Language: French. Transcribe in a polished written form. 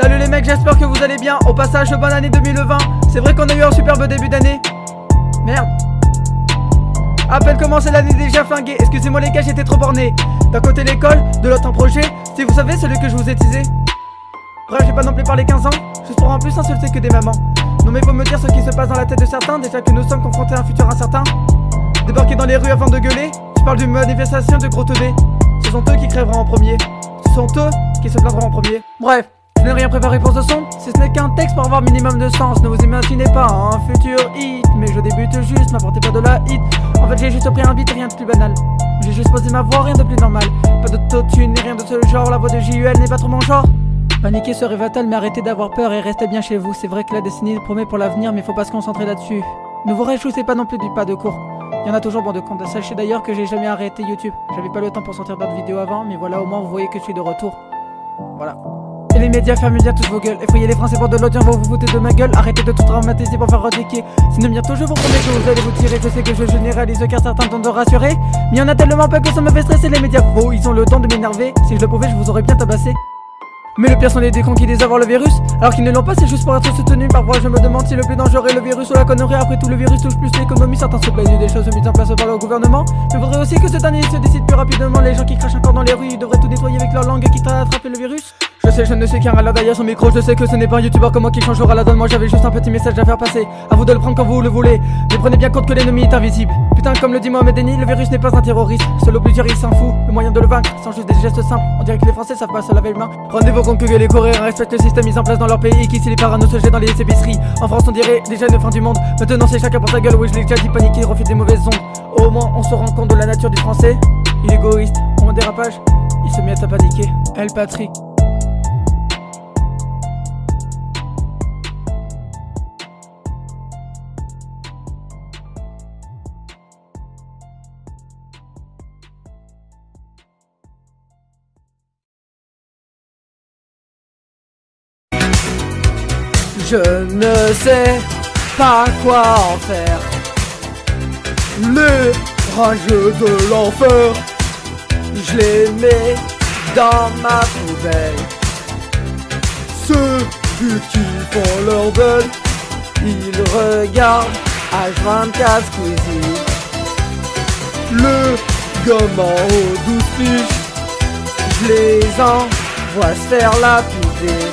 Salut les mecs, j'espère que vous allez bien. Au passage, bonne année 2020. C'est vrai qu'on a eu un superbe début d'année. Merde. À peine commencé l'année déjà flinguée. Excusez-moi les gars, j'étais trop borné. D'un côté l'école, de l'autre un projet. Si vous savez, celui que je vous ai teasé. Bref, j'ai pas non plus parlé 15 ans. Juste pour en plus insulter que des mamans. Non mais faut me dire ce qui se passe dans la tête de certains. Déjà que nous sommes confrontés à un futur incertain. Débarquer dans les rues avant de gueuler. Je parle d'une manifestation de gros teudés. Ce sont eux qui crèveront en premier. Ce sont eux qui se plaindront en premier. Bref, je n'ai rien préparé pour ce son. Si ce n'est qu'un texte pour avoir minimum de sens. Ne vous imaginez pas un futur hit. Mais je débute juste, m'apportez pas de la hit. En fait j'ai juste pris un beat, rien de plus banal. J'ai juste posé ma voix, rien de plus normal. Pas d'autotune, ni rien de ce genre. La voix de JUL n'est pas trop mon genre. Paniquer serait fatal, mais arrêtez d'avoir peur et restez bien chez vous. C'est vrai que la destinée promet pour l'avenir, mais faut pas se concentrer là-dessus. Ne vous réjouissez pas non plus du pas de cours. Il y en a toujours bon de compte. Sachez d'ailleurs que j'ai jamais arrêté YouTube. J'avais pas le temps pour sortir d'autres vidéos avant, mais voilà, au moins vous voyez que je suis de retour. Voilà. Et les médias, fermez bien toutes vos gueules. Effrayez les Français pour de l'audience, vous vous foutez de ma gueule. Arrêtez de tout traumatiser pour faire rediquer. Sinon bientôt je vous promets que vous allez vous tirer. Je sais que je généralise car certains tentent de rassurer. Mais il y en a tellement peu que ça me fait stresser. Les médias faux, ils ont le don de m'énerver. Si je le pouvais, je vous aurais bien tabassé. Mais le pire sont les décons qui disent avoir le virus alors qu'ils ne l'ont pas, c'est juste pour être soutenu. Parfois je me demande si le plus dangereux est le virus ou la connerie. Après tout le virus touche plus l'économie. Certains se plaignent des choses mises en place par le gouvernement, mais faudrait aussi que ce dernier se décide plus rapidement. Les gens qui crachent encore dans les rues, ils devraient tout nettoyer avec leur langue quitte à attraper le virus. Je ne sais qu'un râleur derrière son micro. Je sais que ce n'est pas un youtubeur comme moi qui changera la donne. Moi j'avais juste un petit message à faire passer. À vous de le prendre quand vous le voulez. Mais prenez bien compte que l'ennemi est invisible. Putain, comme le dit Mohamed Eni, le virus n'est pas un terroriste. Seul obligé il s'en fout. Le moyen de le vaincre, sans juste des gestes simples. On dirait que les Français savent pas se laver les mains. Rendez-vous compte que les Coréens respectent le système mis en place dans leur pays. Qu'ici les parano se jettent dans les épiceries. En France on dirait déjà une fin du monde. Maintenant c'est chacun pour sa gueule. Oui je l'ai déjà dit, paniquer, refait des mauvaises ondes. Au moins on se rend compte de la nature du Français. Il est égoïste, au moins dérapage, il se met à paniquer. El Patrick. Je ne sais pas quoi en faire. Les rageux de l'enfer, je les mets dans ma poubelle. Ceux qui font leur belle, ils regardent H24 Squeezie. Le gamin aux 12 piges, je les envoie se faire lapider.